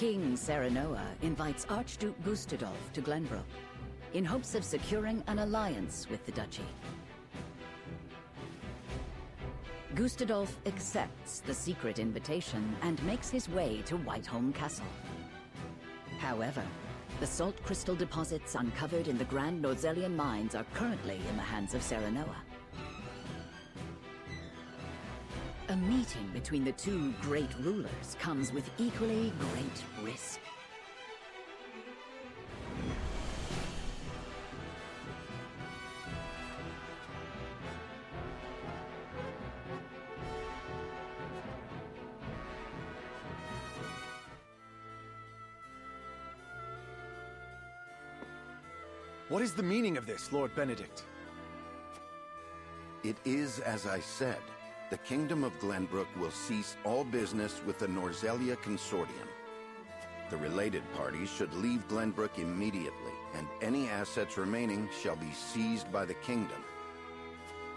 King Serenoa invites Archduke Gustadolf to Glenbrook in hopes of securing an alliance with the duchy. Gustadolf accepts the secret invitation and makes his way to Whiteholm Castle. However, the salt crystal deposits uncovered in the Grand Norzelian mines are currently in the hands of Serenoa. A meeting between the two great rulers comes with equally great risk. What is the meaning of this, Lord Benedict? It is as I said. The Kingdom of Glenbrook will cease all business with the Norzelia Consortium. The related parties should leave Glenbrook immediately, and any assets remaining shall be seized by the Kingdom.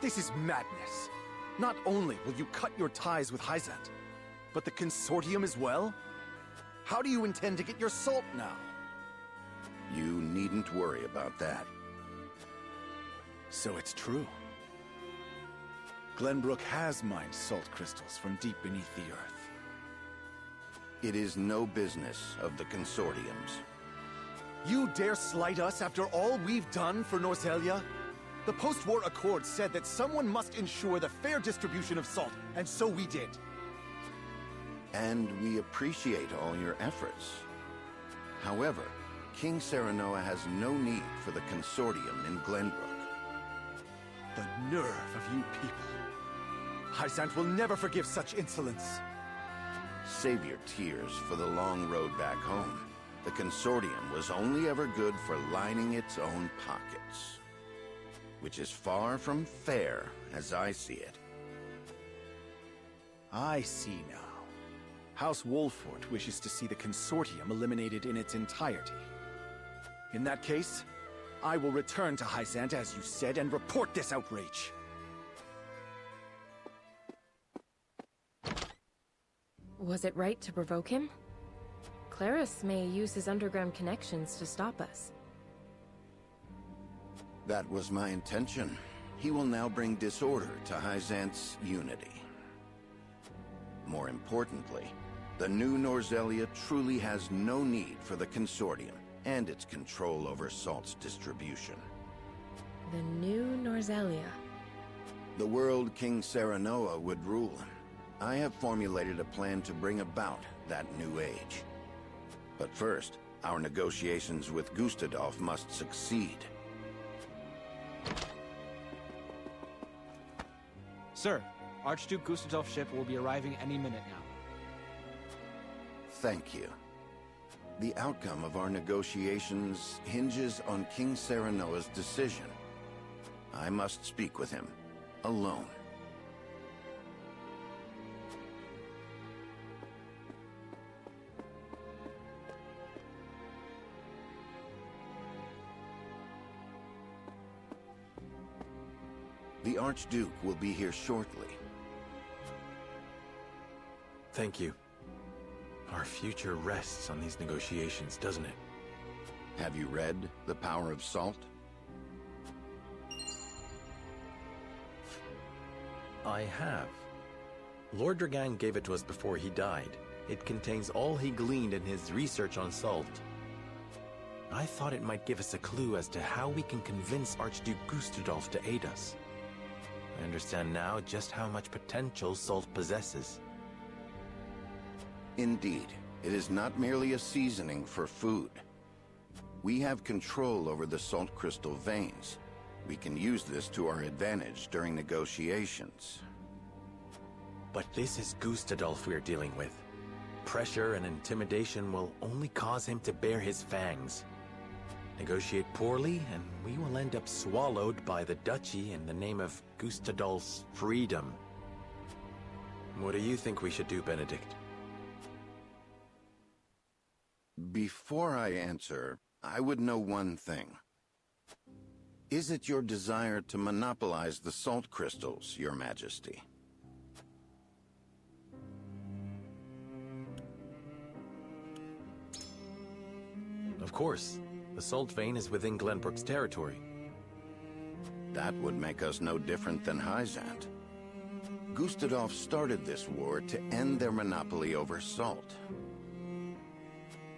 This is madness. Not only will you cut your ties with Hyzant, but the Consortium as well? How do you intend to get your salt now? You needn't worry about that. So it's true. Glenbrook has mined salt crystals from deep beneath the earth. It is no business of the Consortium's. You dare slight us after all we've done for Norzelia? The post-war accord said that someone must ensure the fair distribution of salt, and so we did. And we appreciate all your efforts. However, King Serenoa has no need for the Consortium in Glenbrook. The nerve of you people. Hyzant will never forgive such insolence. Save your tears for the long road back home. The Consortium was only ever good for lining its own pockets. Which is far from fair, as I see it. I see now. House Wolfort wishes to see the Consortium eliminated in its entirety. In that case, I will return to Hyzant as you said and report this outrage. Was it right to provoke him? Claris may use his underground connections to stop us. That was my intention. He will now bring disorder to Hyzant's unity. More importantly, the new Norzelia truly has no need for the Consortium and its control over salt's distribution. The new Norzelia. The world King Serenoa would rule. I have formulated a plan to bring about that new age. But first, our negotiations with Gustadolf must succeed. Sir, Archduke Gustadolf's ship will be arriving any minute now. Thank you. The outcome of our negotiations hinges on King Serenoa's decision. I must speak with him, alone. The Archduke will be here shortly. Thank you. Our future rests on these negotiations, doesn't it? Have you read The Power of Salt? I have. Lord Dragan gave it to us before he died. It contains all he gleaned in his research on salt. I thought it might give us a clue as to how we can convince Archduke Gustadolf to aid us. I understand now just how much potential salt possesses. Indeed, it is not merely a seasoning for food. We have control over the salt crystal veins. We can use this to our advantage during negotiations. But this is Gustadolf we're dealing with. Pressure and intimidation will only cause him to bare his fangs. Negotiate poorly, and we will end up swallowed by the duchy in the name of Gustadolf's freedom. What do you think we should do, Benedict? Before I answer, I would know one thing. Is it your desire to monopolize the salt crystals, Your Majesty? course. The salt vein is within Glenbrook's territory. That would make us no different than Hyzant. Gustadolf started this war to end their monopoly over salt.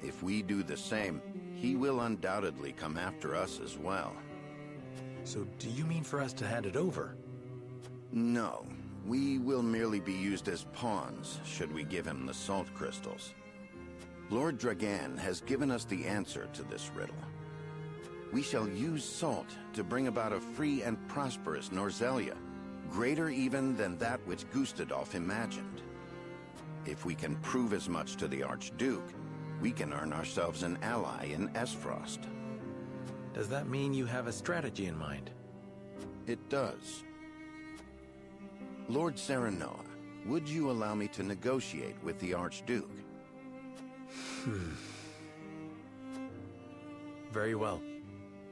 If we do the same, he will undoubtedly come after us as well. So do you mean for us to hand it over? No. We will merely be used as pawns, should we give him the salt crystals. Lord Dragan has given us the answer to this riddle. We shall use salt to bring about a free and prosperous Norzelia, greater even than that which Gustadolf imagined. If we can prove as much to the Archduke, we can earn ourselves an ally in Esfrost. Does that mean you have a strategy in mind? It does. Lord Serenoa, would you allow me to negotiate with the Archduke? Very well.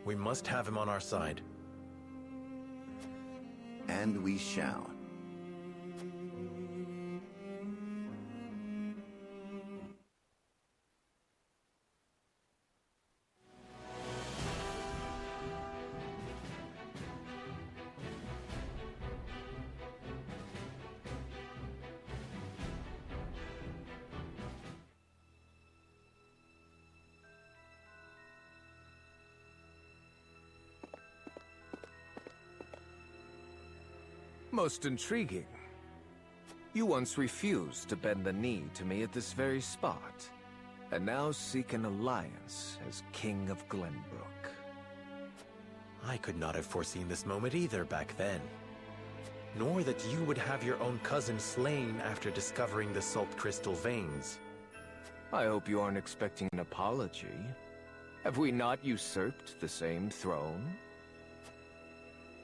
We must have him on our side. And we shall. Most intriguing. You once refused to bend the knee to me at this very spot, and now seek an alliance as King of Glenbrook. I could not have foreseen this moment either back then. Nor that you would have your own cousin slain after discovering the salt crystal veins. I hope you aren't expecting an apology. Have we not usurped the same throne?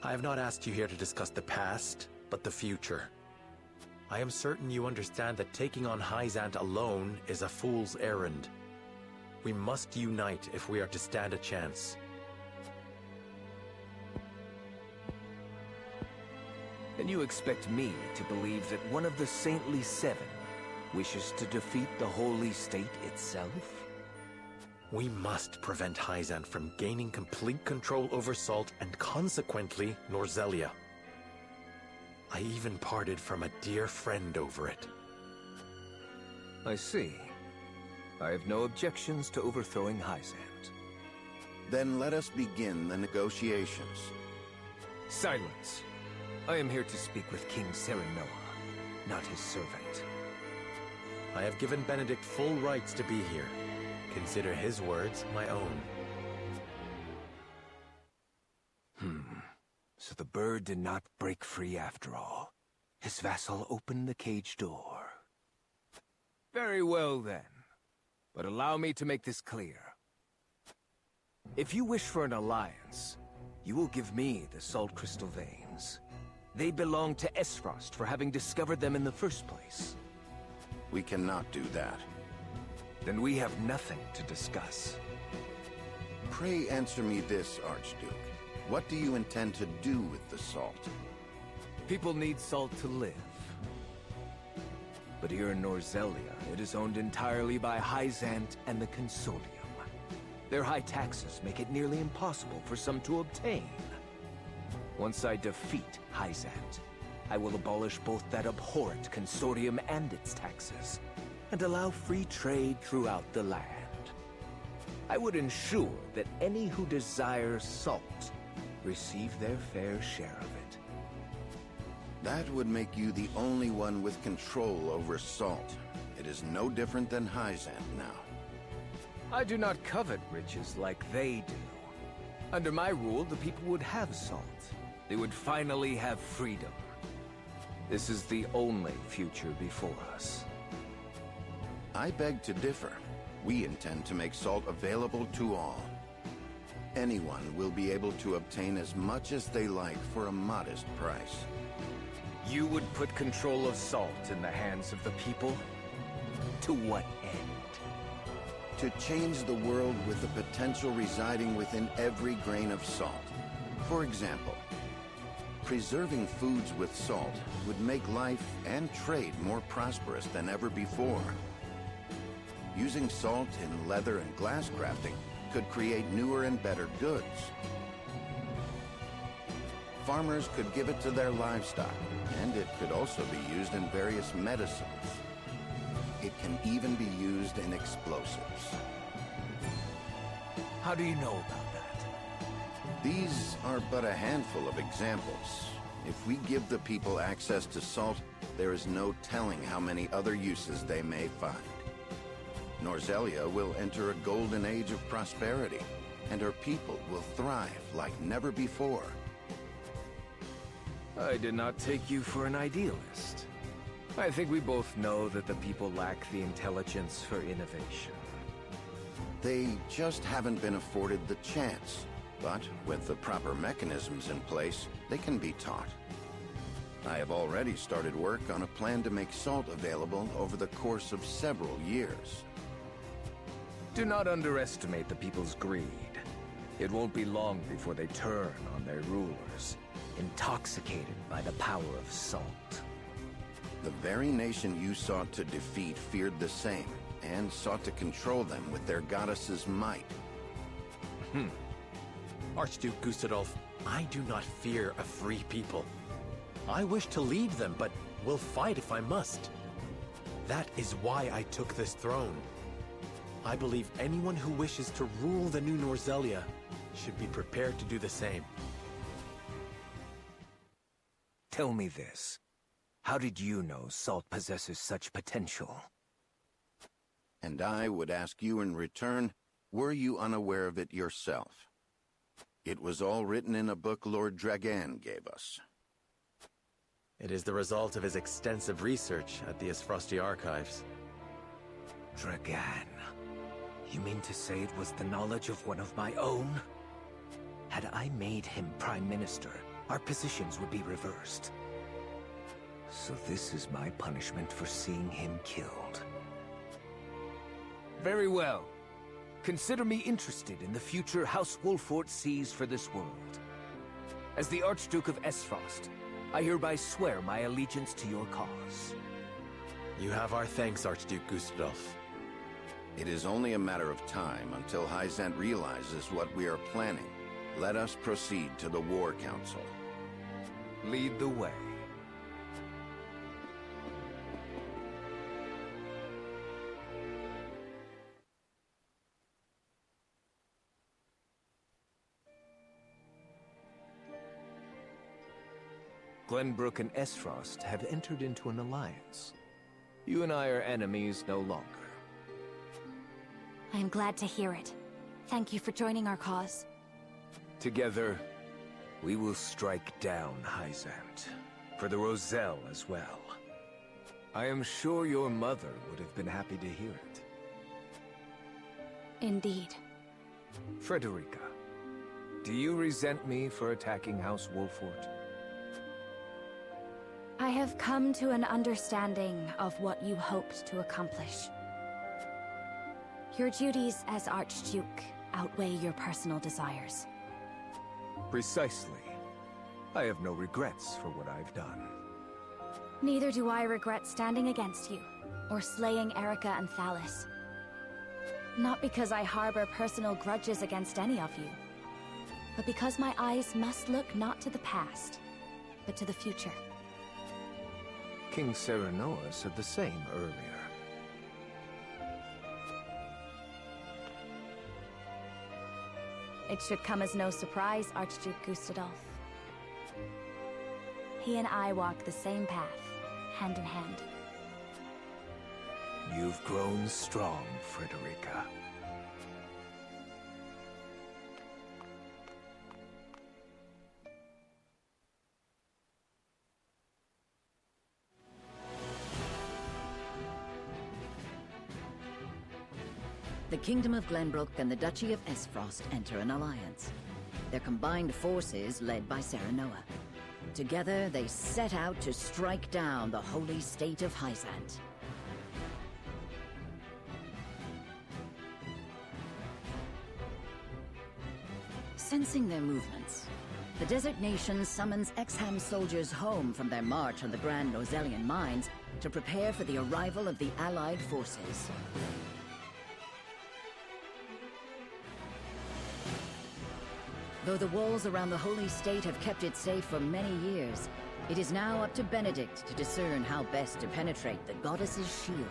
I have not asked you here to discuss the past, but the future. I am certain you understand that taking on Hyzant alone is a fool's errand. We must unite if we are to stand a chance. And you expect me to believe that one of the Saintly Seven wishes to defeat the Holy State itself? We must prevent Hyzant from gaining complete control over Salt and consequently Norzelia. I even parted from a dear friend over it. I see. I have no objections to overthrowing Hyzant. Then let us begin the negotiations. Silence. I am here to speak with King Serenoa, not his servant. I have given Benedict full rights to be here. Consider his words my own. So the bird did not break free after all. His vassal opened the cage door. Very well then. But allow me to make this clear. If you wish for an alliance, you will give me the salt crystal veins. They belong to Esfrost for having discovered them in the first place. We cannot do that. Then we have nothing to discuss. Pray answer me this, Archduke. What do you intend to do with the salt? People need salt to live. But here in Norzelia, it is owned entirely by Hyzant and the Consortium. Their high taxes make it nearly impossible for some to obtain. Once I defeat Hyzant, I will abolish both that abhorrent Consortium and its taxes, and allow free trade throughout the land. I would ensure that any who desire salt receive their fair share of it. That would make you the only one with control over salt. It is no different than Hyzant now. I do not covet riches like they do. Under my rule, the people would have salt. They would finally have freedom. This is the only future before us. I beg to differ. We intend to make salt available to all. Anyone will be able to obtain as much as they like for a modest price. You would put control of salt in the hands of the people? To what end? To change the world with the potential residing within every grain of salt. For example, preserving foods with salt would make life and trade more prosperous than ever before. Using salt in leather and glass crafting could create newer and better goods. Farmers could give it to their livestock, and it could also be used in various medicines. It can even be used in explosives. How do you know about that? These are but a handful of examples. If we give the people access to salt, there is no telling how many other uses they may find. Norzelia will enter a golden age of prosperity, and her people will thrive like never before. I did not take you for an idealist. I think we both know that the people lack the intelligence for innovation. They just haven't been afforded the chance. But with the proper mechanisms in place, they can be taught. I have already started work on a plan to make salt available over the course of several years. Do not underestimate the people's greed. It won't be long before they turn on their rulers, intoxicated by the power of salt. The very nation you sought to defeat feared the same, and sought to control them with their goddess's might. Archduke Gustadolf, I do not fear a free people. I wish to lead them, but will fight if I must. That is why I took this throne. I believe anyone who wishes to rule the new Norzelia should be prepared to do the same. Tell me this. How did you know salt possesses such potential? And I would ask you in return, were you unaware of it yourself? It was all written in a book Lord Dragan gave us. It is the result of his extensive research at the Esfrosti archives. Dragan. You mean to say it was the knowledge of one of my own? Had I made him Prime Minister, our positions would be reversed. So this is my punishment for seeing him killed. Very well. Consider me interested in the future House Wolfort sees for this world. As the Archduke of Esfrost, I hereby swear my allegiance to your cause. You have our thanks, Archduke Gustadolf. It is only a matter of time until Hyzant realizes what we are planning. Let us proceed to the War Council. Lead the way. Glenbrook and Esfrost have entered into an alliance. You and I are enemies no longer. I am glad to hear it. Thank you for joining our cause. Together, we will strike down Hyzant. For the Roselle as well. I am sure your mother would have been happy to hear it. Indeed. Frederica, do you resent me for attacking House Wolfort? I have come to an understanding of what you hoped to accomplish. Your duties as Archduke outweigh your personal desires. Precisely. I have no regrets for what I've done. Neither do I regret standing against you, or slaying Erica and Thalis. Not because I harbor personal grudges against any of you, but because my eyes must look not to the past, but to the future. King Serenoa said the same earlier. It should come as no surprise, Archduke Gustadolf. He and I walk the same path, hand in hand. You've grown strong, Frederica. The Kingdom of Glenbrook and the Duchy of Esfrost enter an alliance. Their combined forces led by Serenoa. Together, they set out to strike down the holy state of Hyzant. Sensing their movements, the desert nation summons Exham soldiers home from their march on the Grand Norzelian mines to prepare for the arrival of the Allied forces. Though the walls around the Holy State have kept it safe for many years, it is now up to Benedict to discern how best to penetrate the goddess's shield.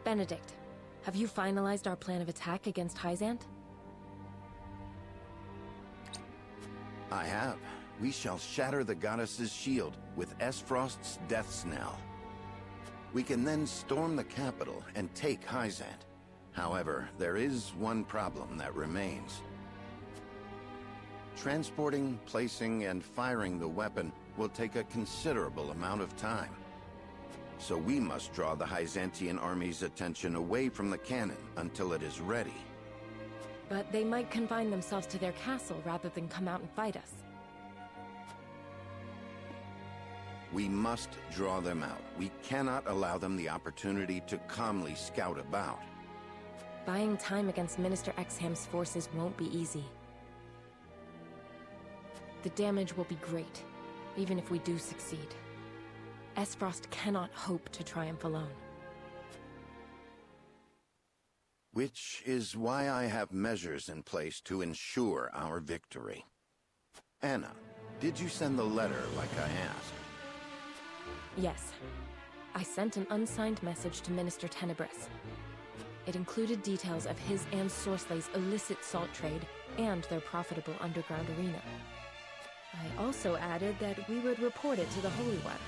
Benedict, have you finalized our plan of attack against Hyzant? I have. We shall shatter the goddess's shield with Esfrost's death knell. We can then storm the capital and take Hyzant. However, there is one problem that remains. Transporting, placing, and firing the weapon will take a considerable amount of time. So we must draw the Hyzantian army's attention away from the cannon until it is ready. But they might confine themselves to their castle rather than come out and fight us. We must draw them out. We cannot allow them the opportunity to calmly scout about. Buying time against Minister Exham's forces won't be easy. The damage will be great, even if we do succeed. Esfrost cannot hope to triumph alone. Which is why I have measures in place to ensure our victory. Anna, did you send the letter like I asked? Yes. I sent an unsigned message to Minister Tenebris. It included details of his and Sorslay's illicit salt trade and their profitable underground arena. I also added that we would report it to the Holy One,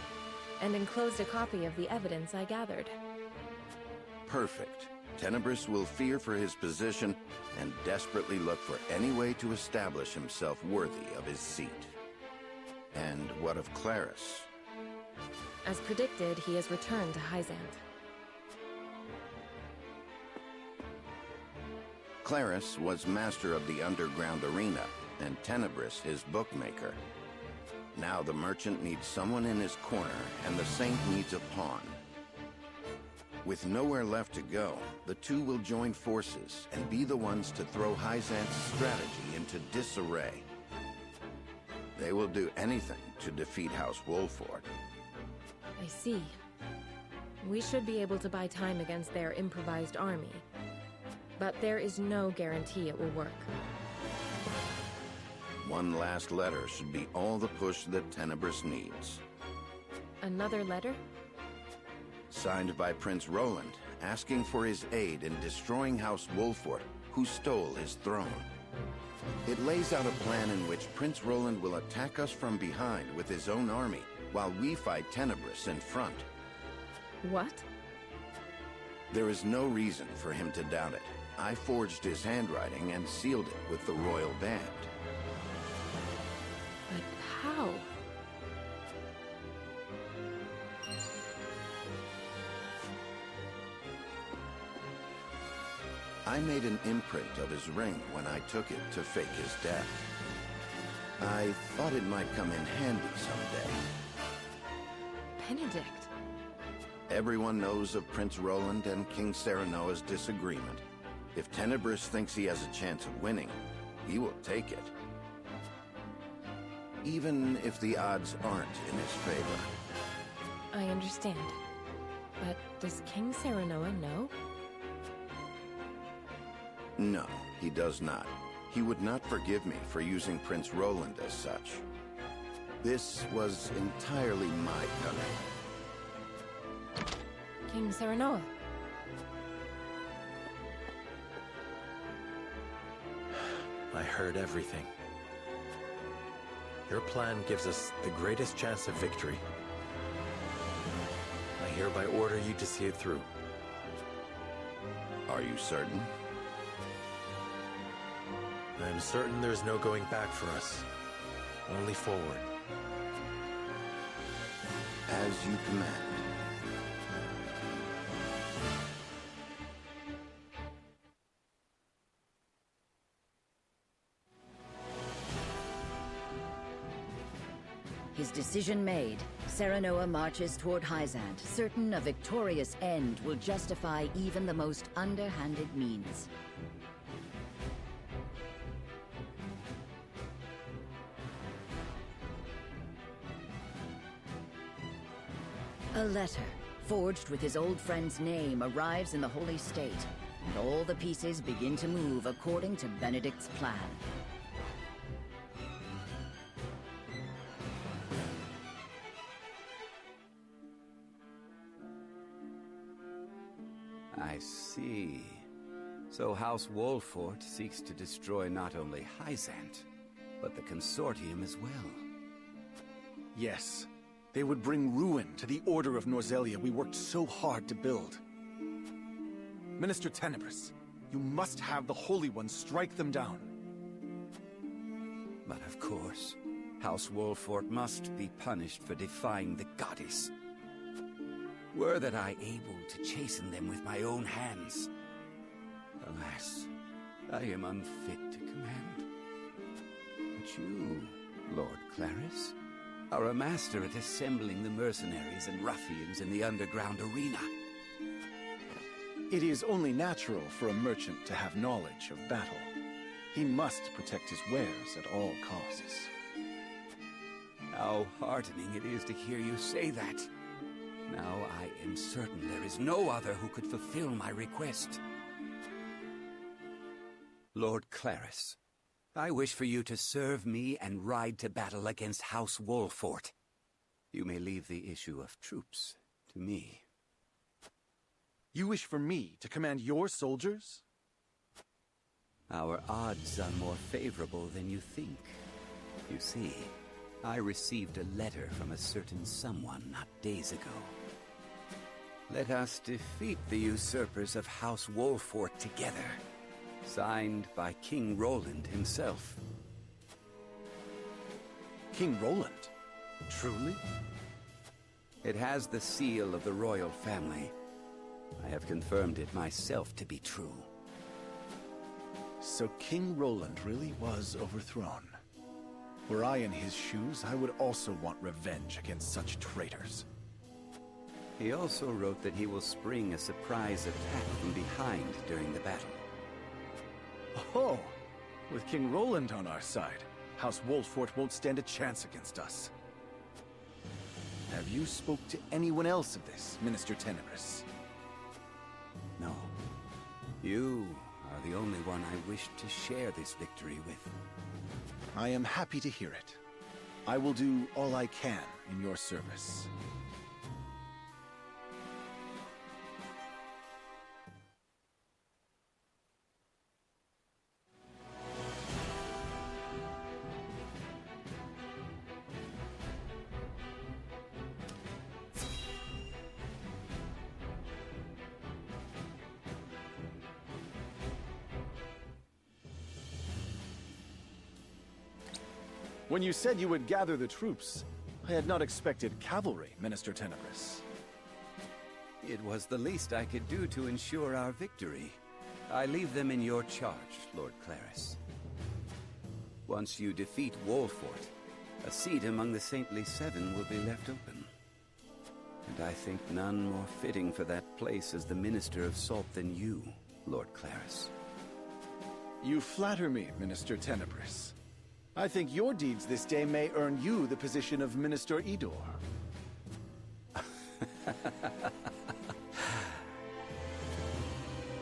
and enclosed a copy of the evidence I gathered. Perfect. Tenebris will fear for his position and desperately look for any way to establish himself worthy of his seat. And what of Claris? As predicted, he has returned to Hyzant. Claris was master of the underground arena, and Tenebris his bookmaker. Now the merchant needs someone in his corner, and the saint needs a pawn. With nowhere left to go, the two will join forces and be the ones to throw Hyzant's strategy into disarray. They will do anything to defeat House Wolford. I see. We should be able to buy time against their improvised army. But there is no guarantee it will work. One last letter should be all the push that Tenebris needs. Another letter? Signed by Prince Roland, asking for his aid in destroying House Wolford, who stole his throne. It lays out a plan in which Prince Roland will attack us from behind with his own army, while we fight Tenebris in front. What? There is no reason for him to doubt it. I forged his handwriting and sealed it with the royal band. But how? I made an imprint of his ring when I took it to fake his death. I thought it might come in handy someday. Benedict. Everyone knows of Prince Roland and King Serenoa's disagreement. If Tenebris thinks he has a chance of winning, he will take it. Even if the odds aren't in his favor. I understand. But does King Serenoa know? No, he does not. He would not forgive me for using Prince Roland as such. This was entirely my cunning. King Serenoa. I heard everything. Your plan gives us the greatest chance of victory. I hereby order you to see it through. Are you certain? I'm certain there's no going back for us. Only forward. As you command. His decision made, Serenoa marches toward Hyzant, certain a victorious end will justify even the most underhanded means. A letter, forged with his old friend's name, arrives in the Holy State, and all the pieces begin to move according to Benedict's plan. I see. So House Wolfort seeks to destroy not only Hyzant, but the Consortium as well. Yes. They would bring ruin to the Order of Norzelia we worked so hard to build. Minister Tenebris, you must have the Holy One strike them down. But of course, House Wolfort must be punished for defying the goddess. Were that I able to chasten them with my own hands. Alas, I am unfit to command. But you, Lord Claris, are a master at assembling the mercenaries and ruffians in the underground arena. It is only natural for a merchant to have knowledge of battle. He must protect his wares at all costs. How heartening it is to hear you say that. Now I am certain there is no other who could fulfill my request. Lord Claris, I wish for you to serve me and ride to battle against House Wolfort. You may leave the issue of troops to me. You wish for me to command your soldiers? Our odds are more favorable than you think. You see, I received a letter from a certain someone not days ago. Let us defeat the usurpers of House Wolfort together. Signed by King Roland himself. King Roland? Truly? It has the seal of the royal family. I have confirmed it myself to be true. So King Roland really was overthrown. Were I in his shoes, I would also want revenge against such traitors. He also wrote that he will spring a surprise attack from behind during the battle. Oh, with King Roland on our side, House Wolfort won't stand a chance against us. Have you spoke to anyone else of this, Minister Tenebris? No. You are the only one I wish to share this victory with. I am happy to hear it. I will do all I can in your service. When you said you would gather the troops, I had not expected cavalry, Minister Tenebris. It was the least I could do to ensure our victory. I leave them in your charge, Lord Claris. Once you defeat Wolfort, a seat among the Saintly Seven will be left open. And I think none more fitting for that place as the Minister of Salt than you, Lord Claris. You flatter me, Minister Tenebris. I think your deeds this day may earn you the position of Minister Idor.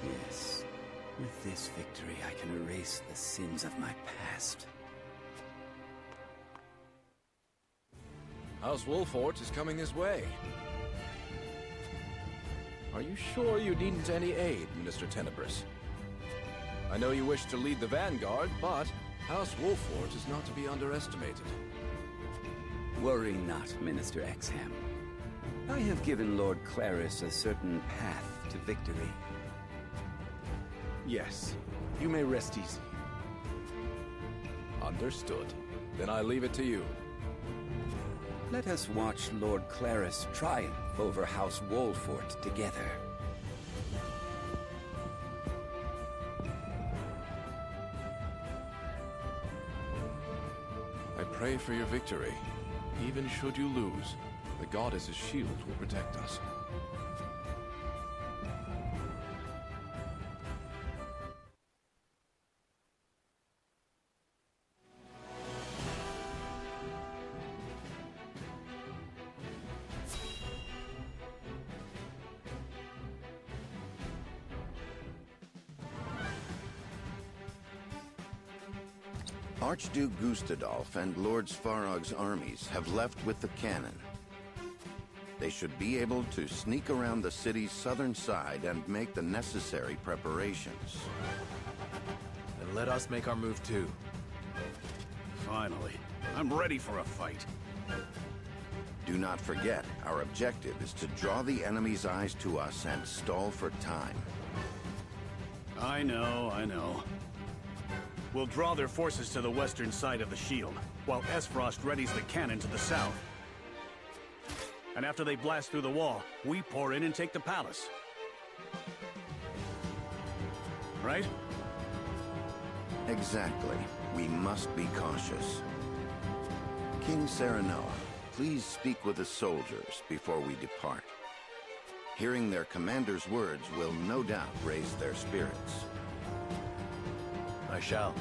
Yes. With this victory, I can erase the sins of my past. House Wolfort is coming this way. Are you sure you needn't any aid, Minister Tenebris? I know you wish to lead the vanguard, but House Wolfort is not to be underestimated. Worry not, Minister Exham. I have given Lord Claris a certain path to victory. Yes, you may rest easy. Understood. Then I leave it to you. Let us watch Lord Claris triumph over House Wolfort together. I pray for your victory. Even should you lose, the goddess's shield will protect us. Archduke Gustadolf and Lord Svarog's armies have left with the cannon. They should be able to sneak around the city's southern side and make the necessary preparations. Then let us make our move too. Finally. I'm ready for a fight. Do not forget, our objective is to draw the enemy's eyes to us and stall for time. I know. We'll draw their forces to the western side of the shield, while Esfrost readies the cannon to the south. And after they blast through the wall, we pour in and take the palace. Right? Exactly. We must be cautious. King Serenoa, please speak with the soldiers before we depart. Hearing their commander's words will no doubt raise their spirits. I shall.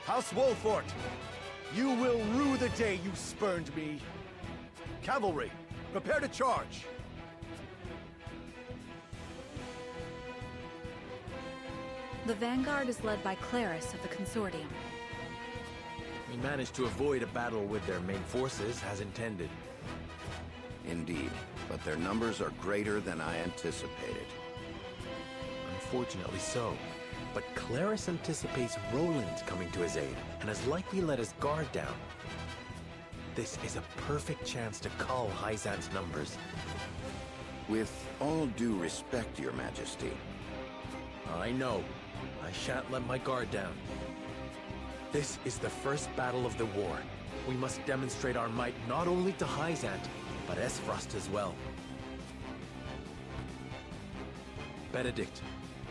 House Wolfort, you will rue the day you spurned me. Cavalry, prepare to charge. The vanguard is led by Claris of the Consortium. We managed to avoid a battle with their main forces as intended. Indeed, but their numbers are greater than I anticipated. Unfortunately so. But Claris anticipates Roland coming to his aid, and has likely let his guard down. This is a perfect chance to cull Hyzant's numbers. With all due respect, Your Majesty. I know. I shan't let my guard down. This is the first battle of the war. We must demonstrate our might not only to Hyzant, but Esfrost as well. Benedict,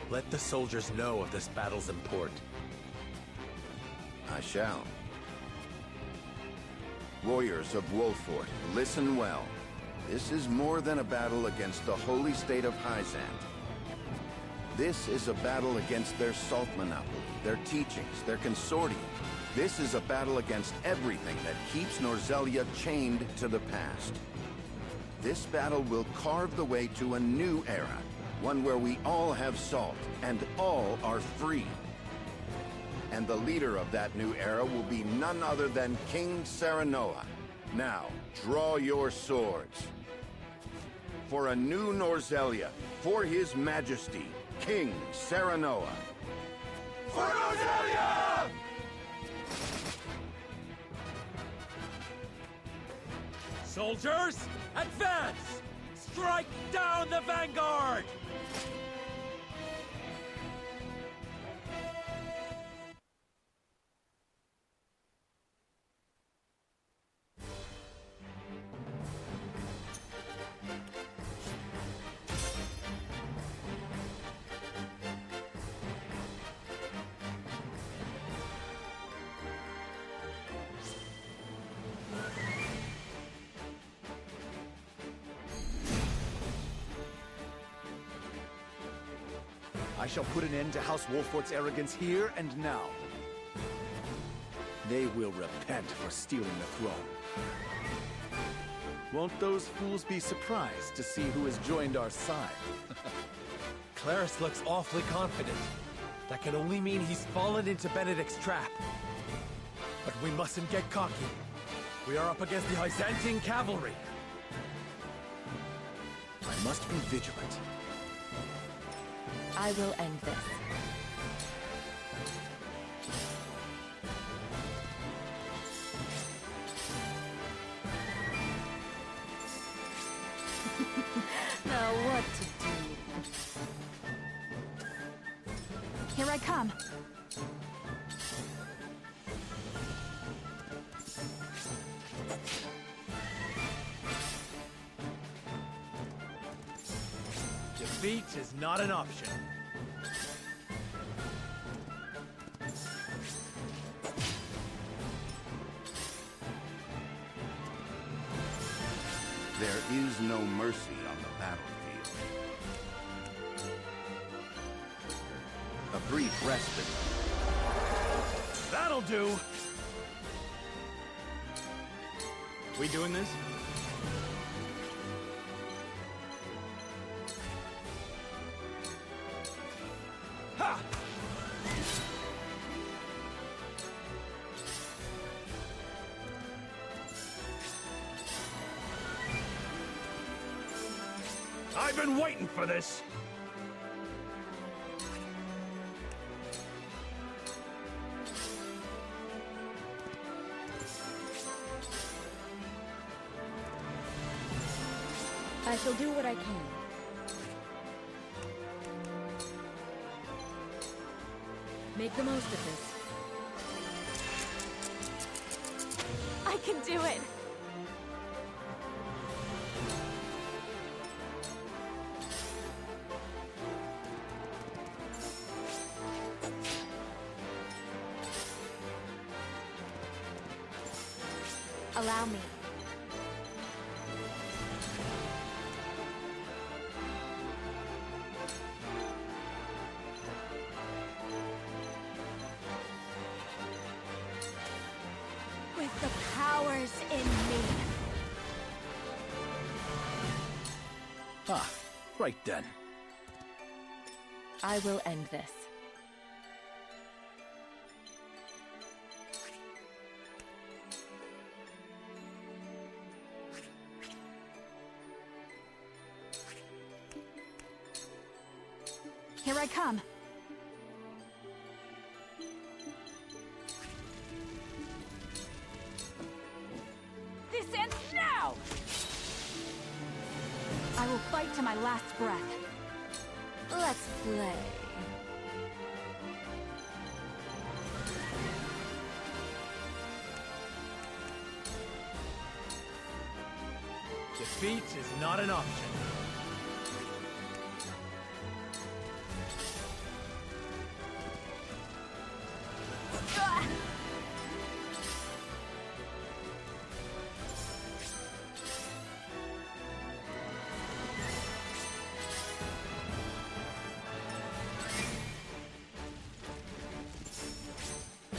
let the soldiers know of this battle's import. I shall. Warriors of Wolfort, listen well. This is more than a battle against the holy state of Hyzant. This is a battle against their salt monopoly, their teachings, their consortium. This is a battle against everything that keeps Norzelia chained to the past. This battle will carve the way to a new era, One where we all have salt, and all are free. And the leader of that new era will be none other than King Serenoa. Now, draw your swords. For a new Norzelia, for His Majesty, King Serenoa. For Norzelia! Soldiers, advance! Strike down the vanguard! I shall put an end to House Wolfort's arrogance here and now. They will repent for stealing the throne. Won't those fools be surprised to see who has joined our side? Claris looks awfully confident. That can only mean he's fallen into Benedict's trap. But we mustn't get cocky. We are up against the Byzantine cavalry. I must be vigilant. I will end this. Now what to do? Here I come. Defeat is not an option. There is no mercy on the battlefield. A brief respite. That'll do! We doing this? Ha! I've been waiting for this! I shall do what I can. Make the most of this. I can do it! Allow me. With the powers in me. Ah, right then. I will end this. Here I come. This ends now! I will fight to my last breath. Let's play. Defeat is not an option.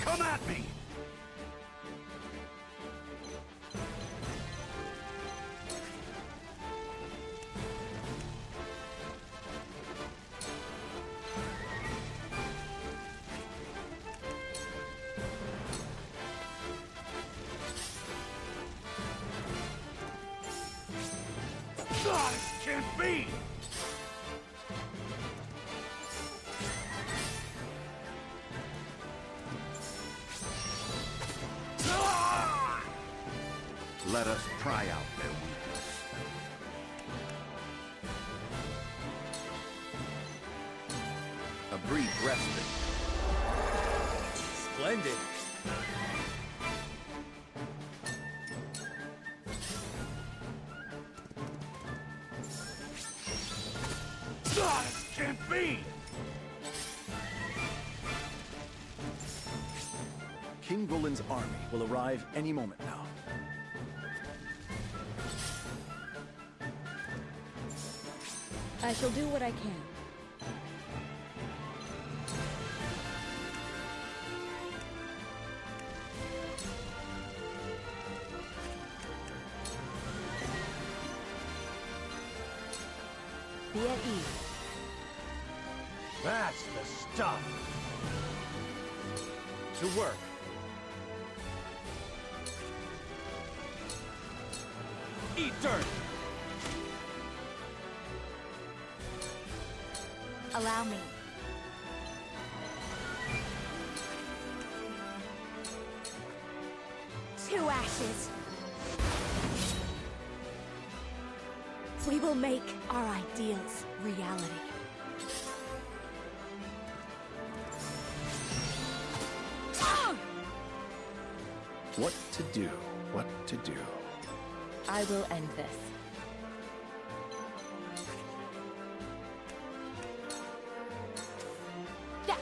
Come at me! This can't be! Let us try out their weakness. A brief respite. Splendid. This can't be! King Roland's army will arrive any moment now. I shall do what I can. Be at ease. That's the stuff! To work. Eat dirt! Allow me. To ashes. We will make our ideals reality. What to do? What to do? I will end this. Yeah.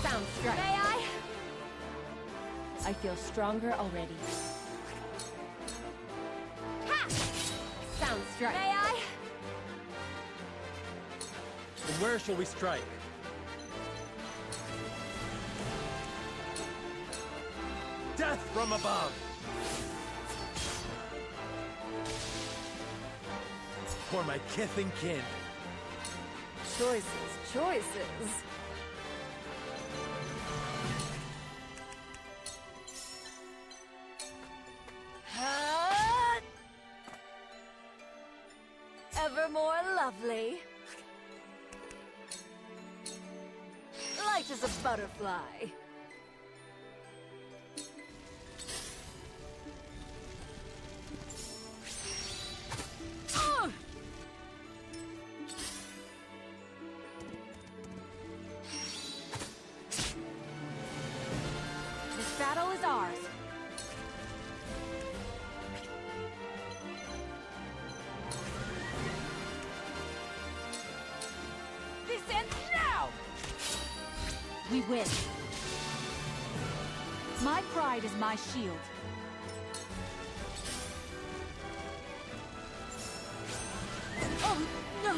Sound strike. May I? I feel stronger already. Ha! Sound strike. May I? And where shall we strike? Death from above! For my kith and kin. Choices, choices. Ever more lovely. Light as a butterfly. This battle is ours. This ends now! We win. My pride is my shield. Oh, no!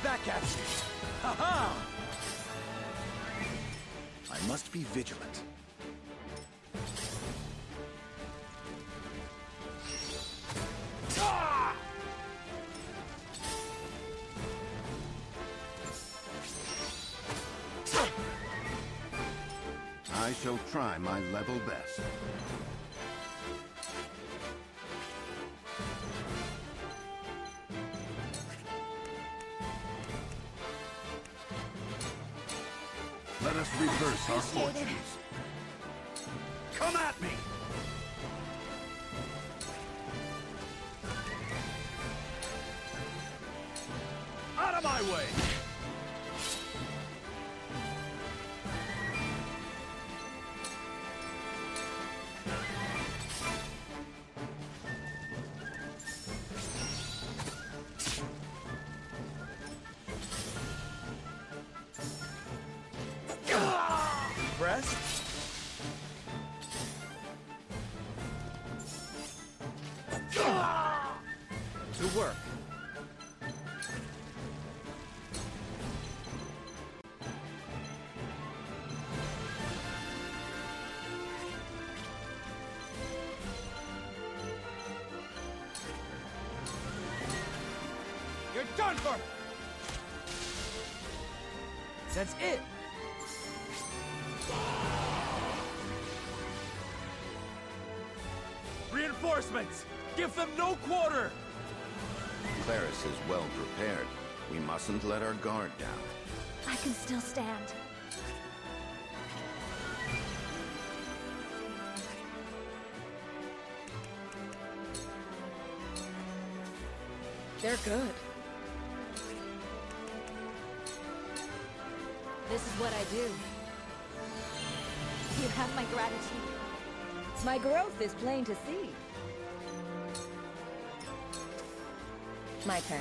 Back at you! Ha-ha! I must be vigilant. I shall try my level best. Let us reverse our fortunes. Come at me! Out of my way! Impressed? To work. You're done for! That's it! reinforcements! Give them no quarter! Claris is well prepared. We mustn't let our guard down. I can still stand. They're good. This is what I do. You have my gratitude. My growth is plain to see. My turn.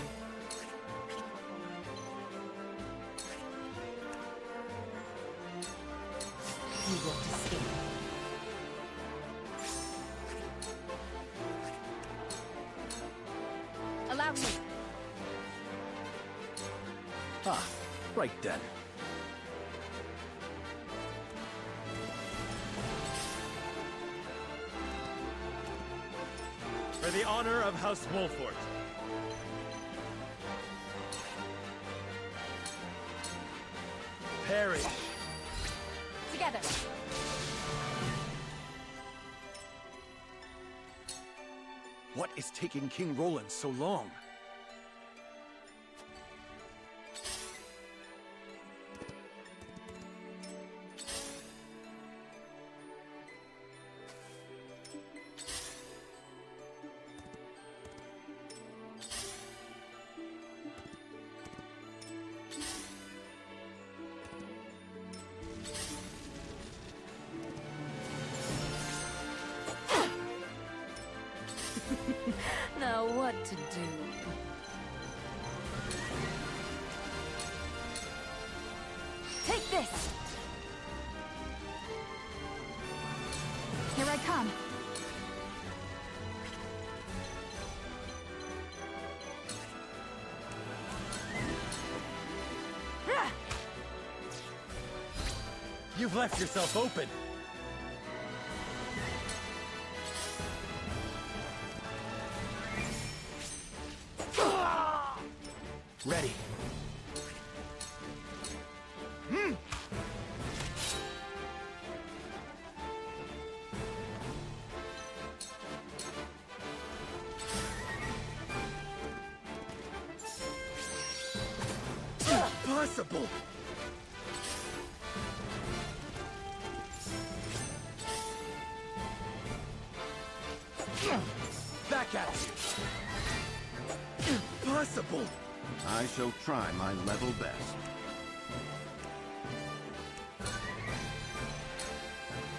You won't escape. Allow me. Ah, right then. For the honor of House Wolfort. Perish. Together. What is taking King Roland so long? Now what to do? Take this! Here I come. You've left yourself open. Ready. Impossible! Back at you! Impossible! I shall try my level best.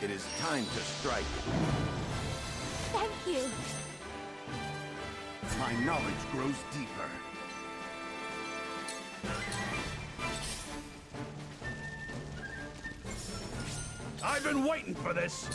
It is time to strike. Thank you. My knowledge grows deeper. I've been waiting for this!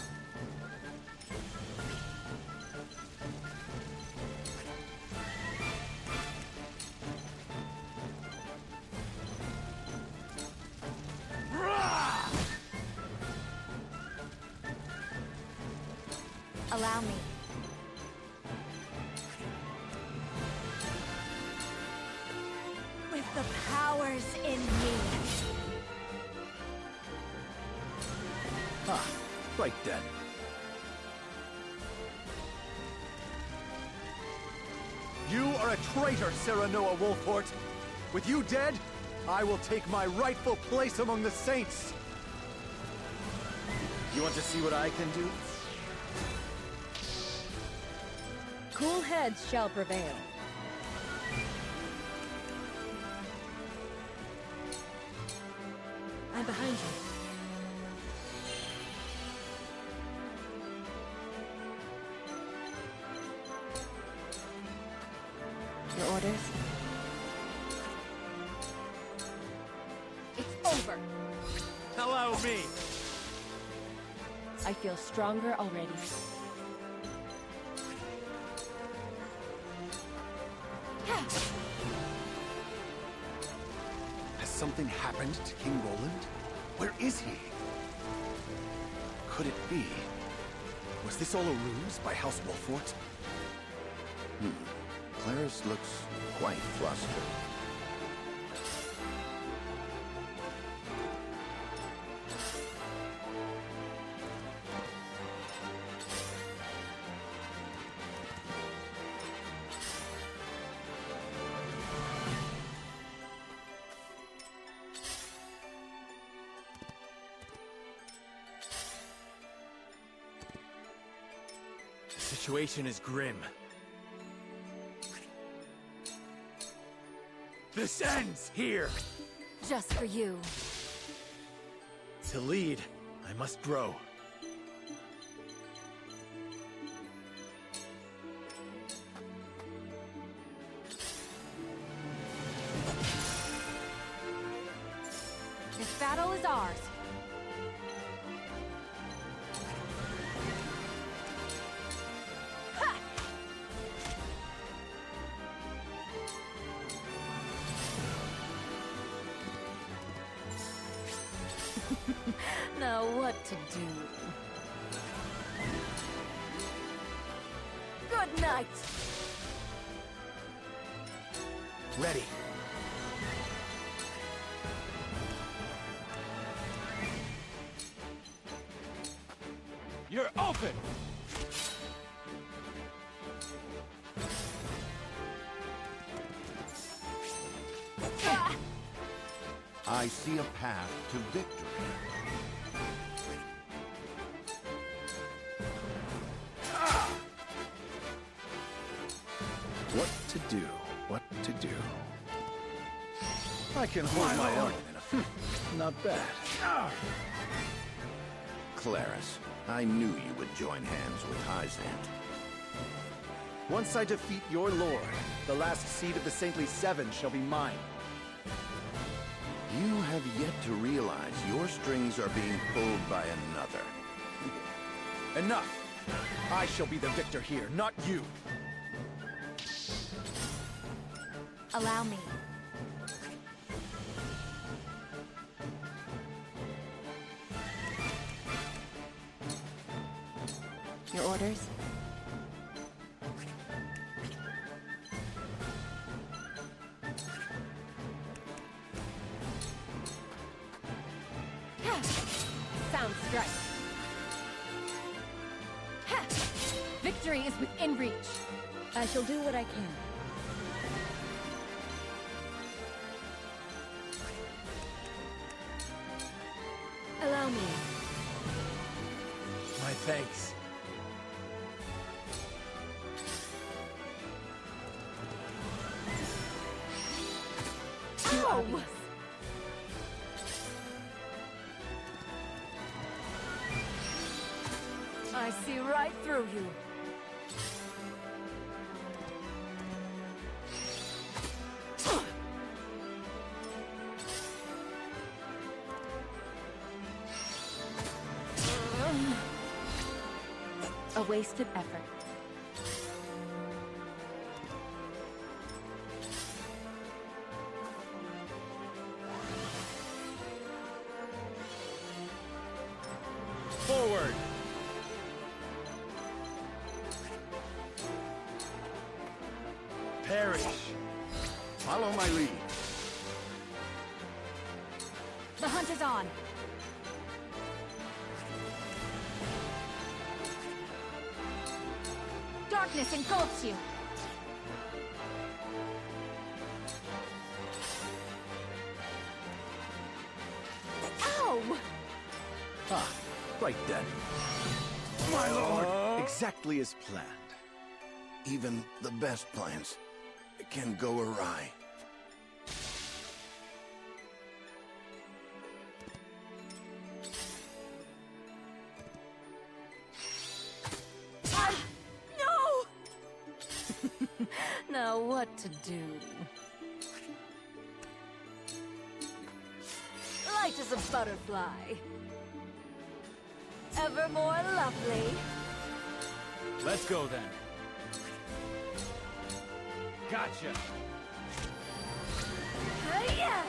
Allow me. With the powers in me. Ah, right then. You are a traitor, Serenoa Wolfort. With you dead, I will take my rightful place among the saints. You want to see what I can do? Cool heads shall prevail. I'm behind you. Your orders? It's over. Allow me! I feel stronger already. Has something happened to King Roland? Where is he? Could it be? Was this all a ruse by House Wolfort? Claris looks quite flustered. situation is grim. This ends here! Just for you. To lead, I must grow. This battle is ours. Ha! Now what to do? Good night! Ready. You're open! I see a path to victory. What to do? What to do? I can hold my own in a fight. Not bad. Claris, I knew you would join hands with Hyzant. Once I defeat your lord, the last seed of the Saintly Seven shall be mine. You have yet to realize your strings are being pulled by another. Enough! I shall be the victor here, not you! Allow me. Your orders? Sound strike. Ha! Victory is within reach. I shall do what I can. Allow me. My thanks. Oh! I see right through you. A wasted effort. Forward! Perish! Follow my lead. The hunt is on. Darkness engulfs you. Ow! Ah, right then. My lord! Exactly as planned. Even the best plans can go awry. No! Now what to do? Light as a butterfly. Ever more lovely. Let's go then. Gotcha! Hiya!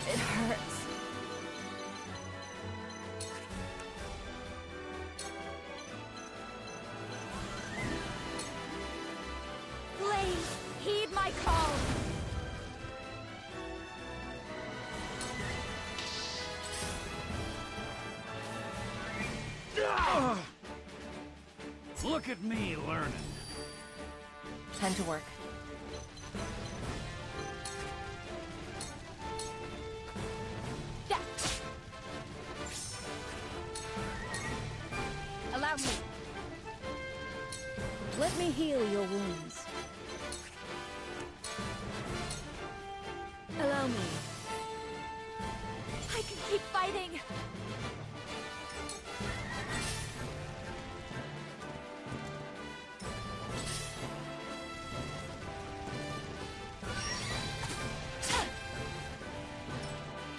It hurts. Please, heed my call. Look at me learning. Time to work. Yeah. Let me heal your wounds. Allow me. I can keep fighting!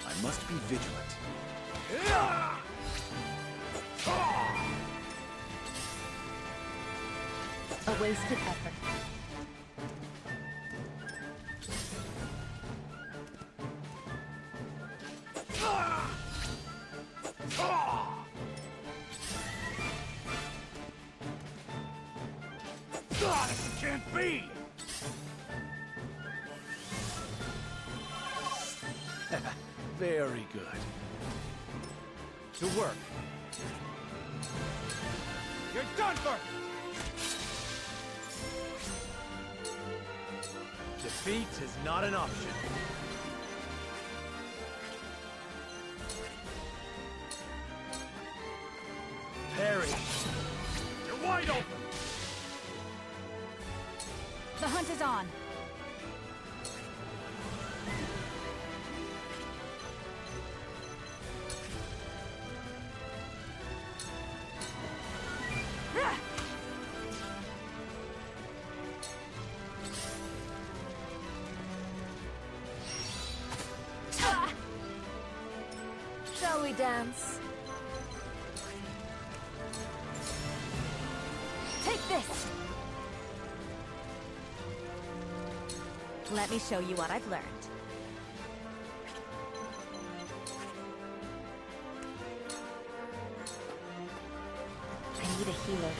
I must be vigilant. A wasted effort. This can't be! Very good. To work. You're done for! Defeat is not an option. Parry. You're wide open! The hunt is on. Shall we dance? Take this! Let me show you what I've learned. I need a healer.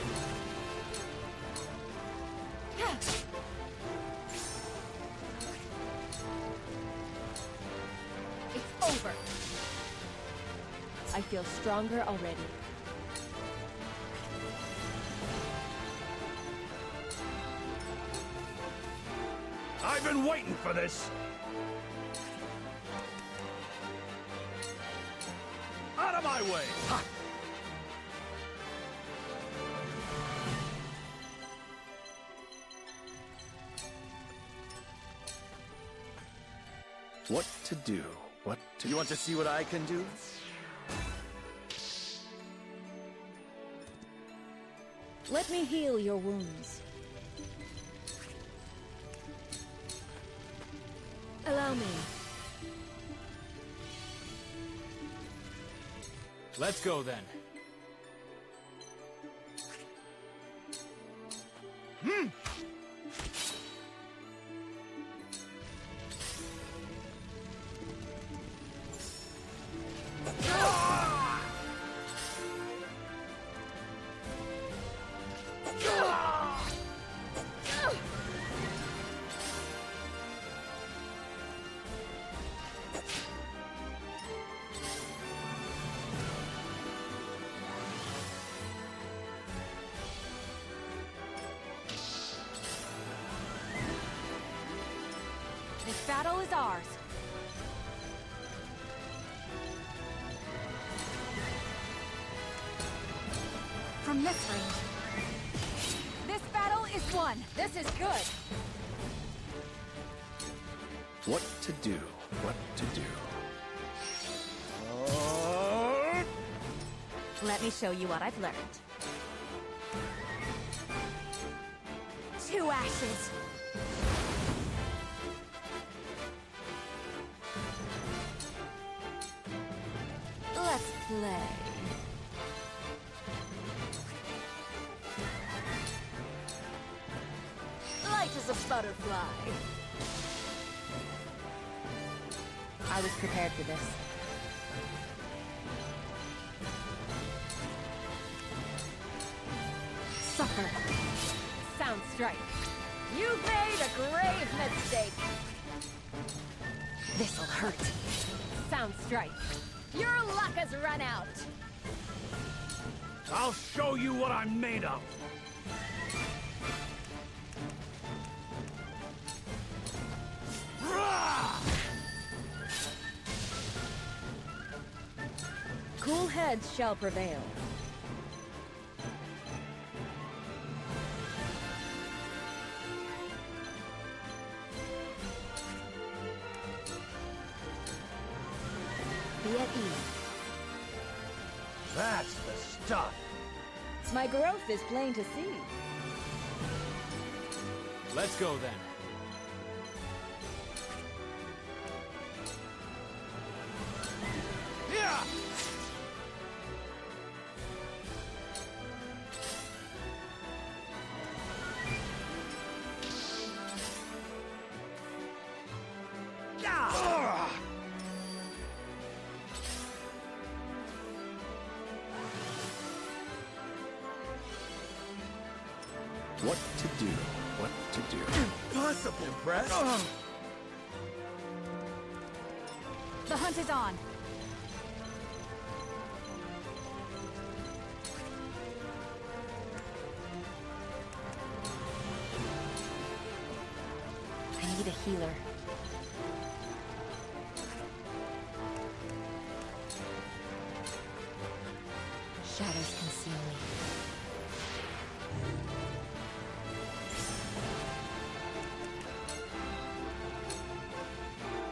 It's over! I feel stronger already. I've been waiting for this! Out of my way! Ha! What to do? What to... You want to see what I can do? Let me heal your wounds. Allow me. Let's go then. This battle is ours. From this range. This battle is won. This is good. What to do? What to do? Let me show you what I've learned. 2 ashes. Let's play. Light as a butterfly. I was prepared for this. Suffer. Sound strike. You made a grave mistake. This'll hurt. Sound strike. Your luck has run out. I'll show you what I'm made of! Cool heads shall prevail. at ease. That's the stuff. My growth is plain to see. Let's go then. Yeah! What to do? What to do? Impossible, Press! The hunt is on. I need a healer. Shadows conceal me.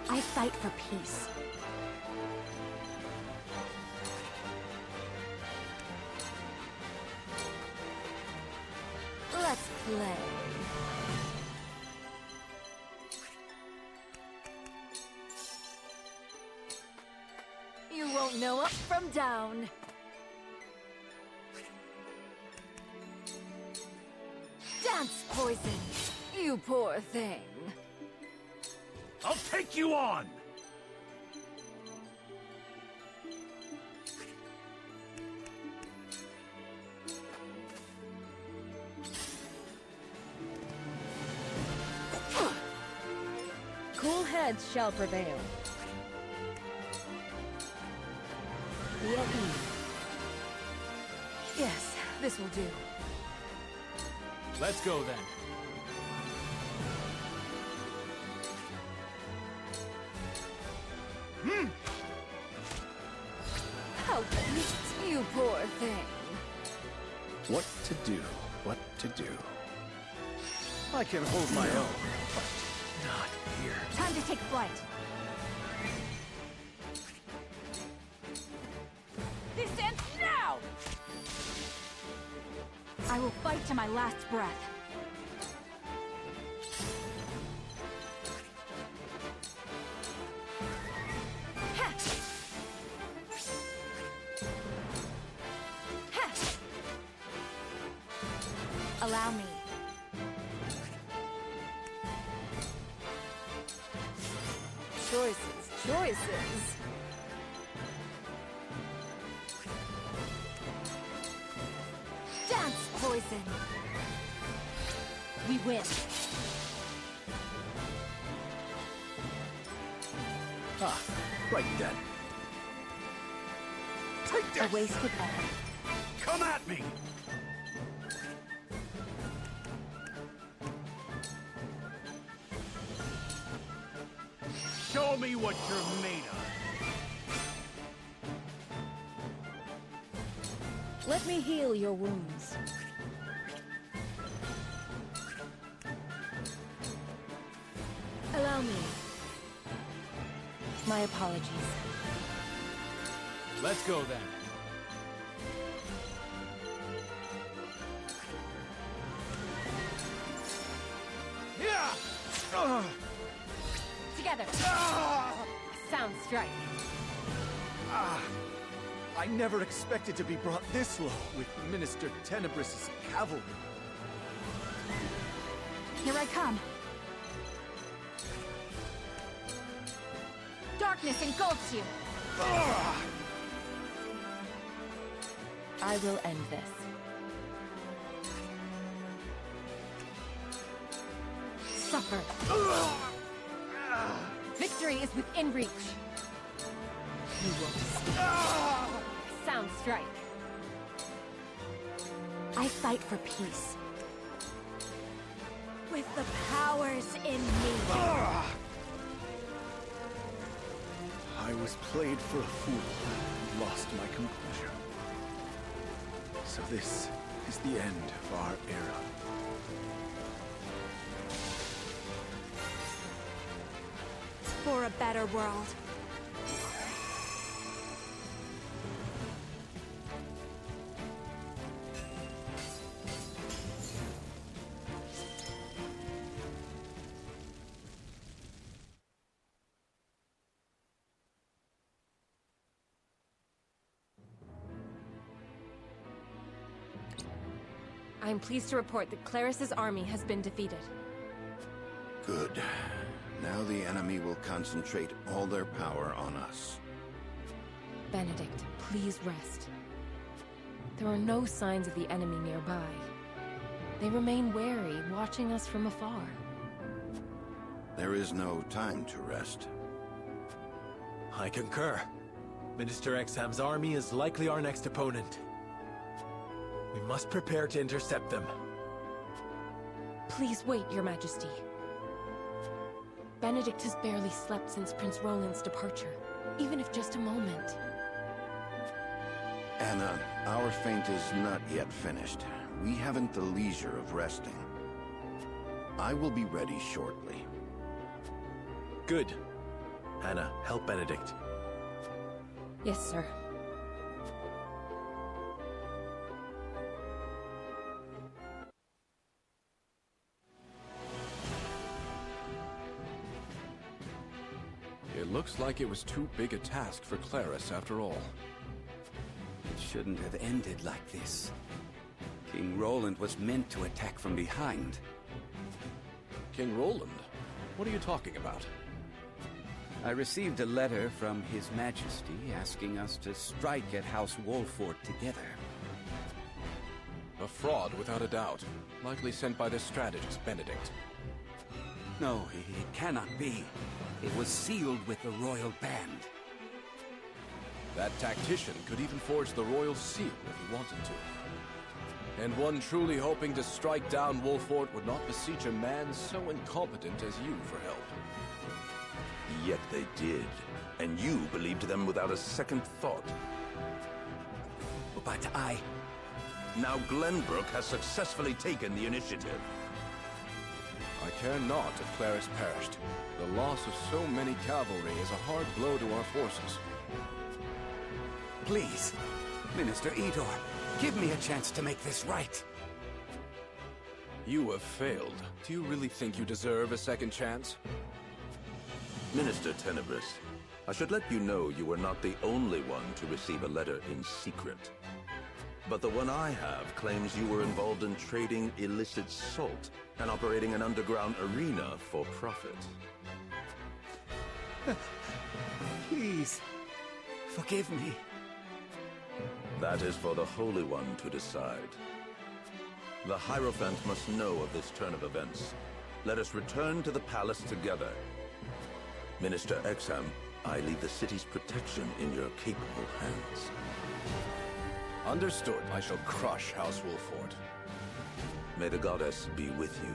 I fight for peace. Let's play. You won't know up from down. Dance poison, you poor thing. I'll take you on! Cool heads shall prevail. Be at ease. Yes, this will do. Let's go then. How cute, you poor thing. What to do? What to do? I can hold my own, but not here. Time to take flight. This ends now! I will fight to my last breath. Ha! Ha! Allow me. Choices. Dance poison. We win. Ah, right then. Take this! A wasted effort. Come at me! Show me what you're made of. Let me heal your wounds. Allow me. My apologies. Let's go then. Yeah! Together. Sound strike. I never expected to be brought this low with Minister Tenebris's cavalry. Here I come. Darkness engulfs you. I will end this. Suffer. Victory is within reach. You won't escape. Sound strike. I fight for peace. With the powers in me. I was played for a fool and lost my composure. So this is the end of our era. For a better world. I am pleased to report that Claris's army has been defeated. Good. Now the enemy will concentrate all their power on us. Benedict, please rest. There are no signs of the enemy nearby. They remain wary, watching us from afar. There is no time to rest. I concur. Minister Exham's army is likely our next opponent. We must prepare to intercept them. Please wait, Your Majesty. Benedict has barely slept since Prince Roland's departure, even if just a moment. Anna, our feint is not yet finished. We haven't the leisure of resting. I will be ready shortly. Good. Anna, help Benedict. Yes, sir. It looks like it was too big a task for Claris after all. It shouldn't have ended like this. King Roland was meant to attack from behind. King Roland? What are you talking about? I received a letter from His Majesty asking us to strike at House Wolfort together. A fraud, without a doubt. Likely sent by the strategist, Benedict. No, it cannot be. It was sealed with the royal band. That tactician could even forge the royal seal if he wanted to. And one truly hoping to strike down Wolfort would not beseech a man so incompetent as you for help. Yet they did, and you believed them without a second thought. But Now Glenbrook has successfully taken the initiative. I care not if Claris perished. The loss of so many cavalry is a hard blow to our forces. Please, Minister Idor, give me a chance to make this right. You have failed. Do you really think you deserve a second chance? Minister Tenebris, I should let you know you were not the only one to receive a letter in secret. But the one I have claims you were involved in trading illicit salt and operating an underground arena for profit. Please, forgive me. That is for the Holy One to decide. The Hierophant must know of this turn of events. Let us return to the palace together. Minister Exham, I leave the city's protection in your capable hands. Understood. I shall crush House Wolfort. May the goddess be with you.